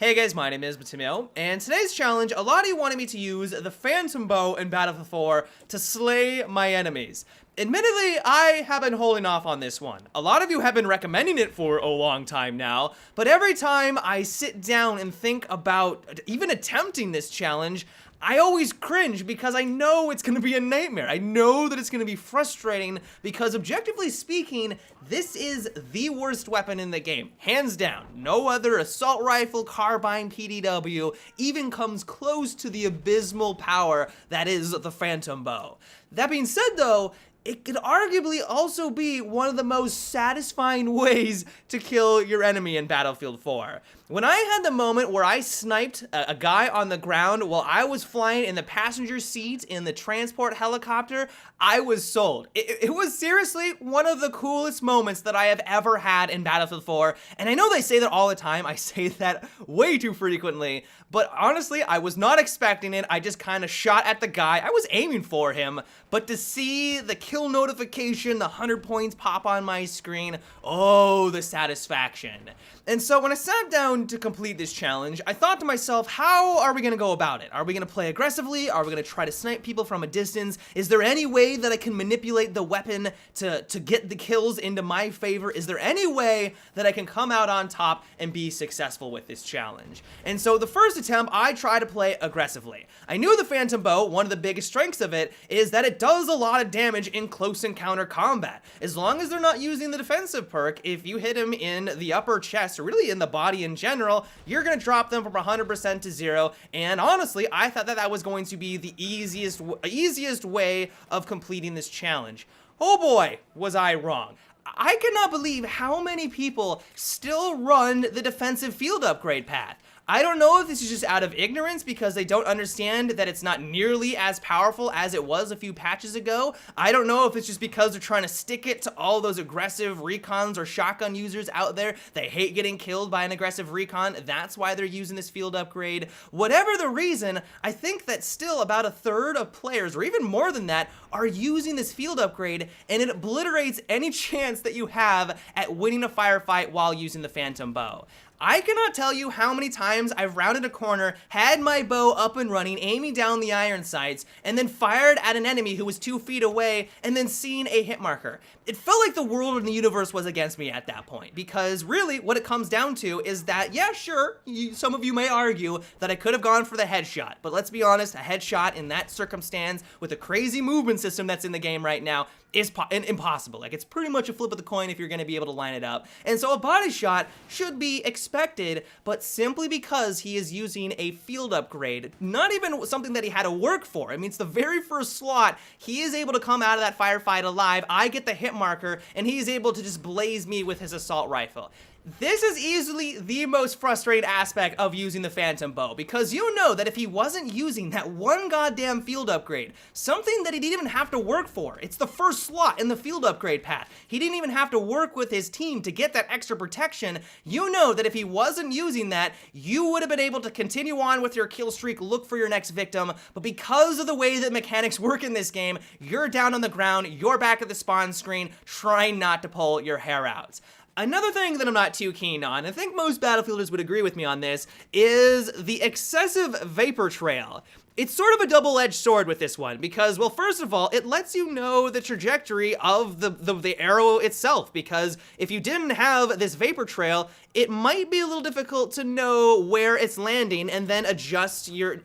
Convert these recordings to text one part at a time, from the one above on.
Hey guys, my name is Matimio, and today's challenge, a lot of you wanted me to use the Phantom Bow in Battlefield 4 to slay my enemies. Admittedly, I have been holding off on this one. A lot of you have been recommending it for a long time now, but every time I sit down and think about even attempting this challenge, I always cringe because I know it's going to be a nightmare. I know that it's going to be frustrating because objectively speaking, this is the worst weapon in the game. Hands down. No other assault rifle, carbine, PDW even comes close to the abysmal power that is the Phantom Bow. That being said though, it could arguably also be one of the most satisfying ways to kill your enemy in Battlefield 4. When I had the moment where I sniped a guy on the ground while I was flying in the passenger seat in the transport helicopter, I was sold. It was seriously one of the coolest moments that I have ever had in Battlefield 4, and I know they say that all the time. I say that way too frequently, but honestly, I was not expecting it. I just kind of shot at the guy. I was aiming for him, but to see the kill notification, the 100 points pop on my screen, oh, the satisfaction. And so when I sat down to complete this challenge, I thought to myself, how are we going to go about it? Are we going to play aggressively? Are we going to try to snipe people from a distance? Is there any way that I can manipulate the weapon to get the kills into my favor? Is there any way that I can come out on top and be successful with this challenge? And so the first attempt, I try to play aggressively. I knew the Phantom Bow, one of the biggest strengths of it, is that it does a lot of damage in close encounter combat. As long as they're not using the defensive perk, if you hit him in the upper chest, or really in the body in general, you're gonna drop them from 100% to 0, and honestly, I thought that that was going to be the easiest way of completing this challenge. Oh boy, was I wrong. I cannot believe how many people still run the defensive field upgrade path. I don't know if this is just out of ignorance because they don't understand that it's not nearly as powerful as it was a few patches ago. I don't know if it's just because they're trying to stick it to all those aggressive recons or shotgun users out there. They hate getting killed by an aggressive recon. That's why they're using this field upgrade. Whatever the reason, I think that still about a third of players, or even more than that, are using this field upgrade, and it obliterates any chance that you have at winning a firefight while using the Phantom Bow. I cannot tell you how many times I've rounded a corner, had my bow up and running, aiming down the iron sights, and then fired at an enemy who was 2 feet away, and then seen a hit marker. It felt like the world and the universe was against me at that point, because really what it comes down to is that, yeah, sure, some of you may argue that I could have gone for the headshot, but let's be honest, a headshot in that circumstance with a crazy movement system that's in the game right now is impossible. Like, it's pretty much a flip of the coin if you're going to be able to line it up. And so a body shot should be expected, but simply because he is using a field upgrade, not even something that he had to work for. I mean, it's the very first slot. He is able to come out of that firefight alive. I get the hit marker, and he's able to just blaze me with his assault rifle. This is easily the most frustrating aspect of using the Phantom Bow, because you know that if he wasn't using that one goddamn field upgrade, something that he didn't even have to work for, it's the first slot in the field upgrade path, he didn't even have to work with his team to get that extra protection, you know that if he wasn't using that, you would have been able to continue on with your kill streak, look for your next victim, but because of the way that mechanics work in this game, you're down on the ground, you're back at the spawn screen, trying not to pull your hair out. Another thing that I'm not too keen on, and I think most Battlefielders would agree with me on this, is the excessive vapor trail. It's sort of a double-edged sword with this one because, well, first of all, it lets you know the trajectory of the arrow itself, because if you didn't have this vapor trail, it might be a little difficult to know where it's landing and then adjust your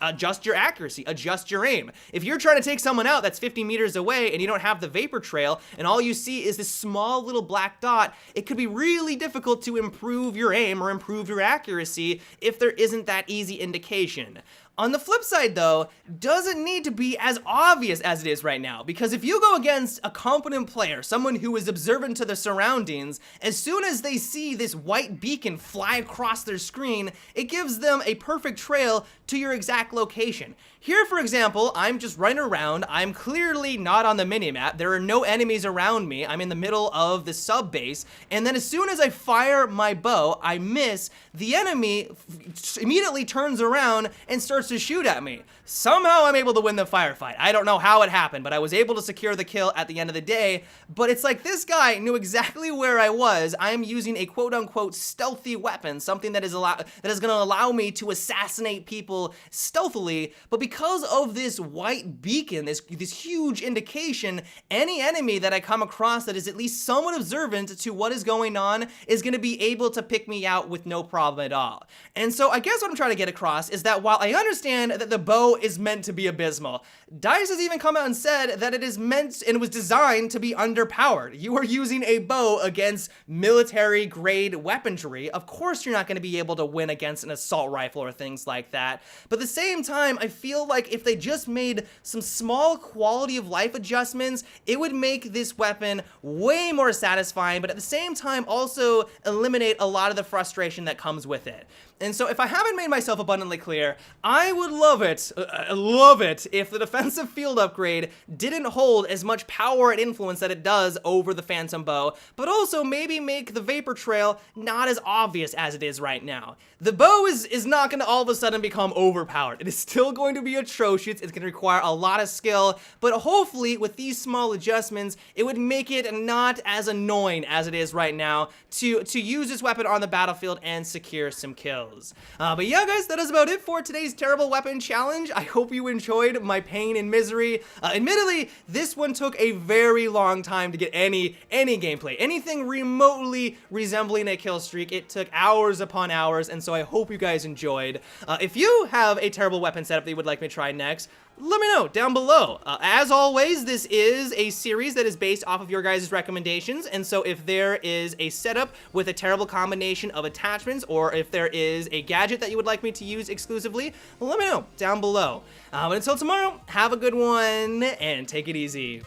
accuracy, adjust your aim. If you're trying to take someone out that's 50 meters away and you don't have the vapor trail and all you see is this small little black dot, it could be really difficult to improve your aim or improve your accuracy if there isn't that easy indication. On the flip side though, doesn't need to be as obvious as it is right now, because if you go against a competent player, someone who is observant to the surroundings, as soon as they see this white beacon fly across their screen, it gives them a perfect trail to your exact location. Here, for example, I'm just running around, I'm clearly not on the minimap, there are no enemies around me, I'm in the middle of the sub base, and then as soon as I fire my bow, I miss, the enemy immediately turns around and starts starts to shoot at me. Somehow I'm able to win the firefight. I don't know how it happened, but I was able to secure the kill at the end of the day. But it's like this guy knew exactly where I was. I am using a quote-unquote stealthy weapon, something that is going to allow me to assassinate people stealthily. But because of this white beacon, this huge indication, any enemy that I come across that is at least somewhat observant to what is going on is going to be able to pick me out with no problem at all. And so I guess what I'm trying to get across is that while I understand that the bow is meant to be abysmal, DICE has even come out and said that it is meant and was designed to be underpowered. You are using a bow against military grade weaponry. Of course you're not going to be able to win against an assault rifle or things like that. But at the same time, I feel like if they just made some small quality of life adjustments, it would make this weapon way more satisfying, but at the same time also eliminate a lot of the frustration that comes with it. And so if I haven't made myself abundantly clear, I would love it if the defensive field upgrade didn't hold as much power and influence that it does over the Phantom Bow, but also maybe make the Vapor Trail not as obvious as it is right now. The bow is not going to all of a sudden become overpowered. It is still going to be atrocious. It's going to require a lot of skill, but hopefully with these small adjustments, it would make it not as annoying as it is right now to use this weapon on the battlefield and secure some kills. But yeah, guys, that is about it for today's terrible weapon challenge. I hope you enjoyed my pain and misery. Admittedly, this one took a very long time to get any gameplay. Anything remotely resembling a kill streak, it took hours upon hours, and so I hope you guys enjoyed. If you have a terrible weapon setup that you would like me to try next, let me know down below. As always, this is a series that is based off of your guys' recommendations, and so if there is a setup with a terrible combination of attachments, or if there is a gadget that you would like me to use exclusively, let me know down below. But until tomorrow, have a good one, and take it easy.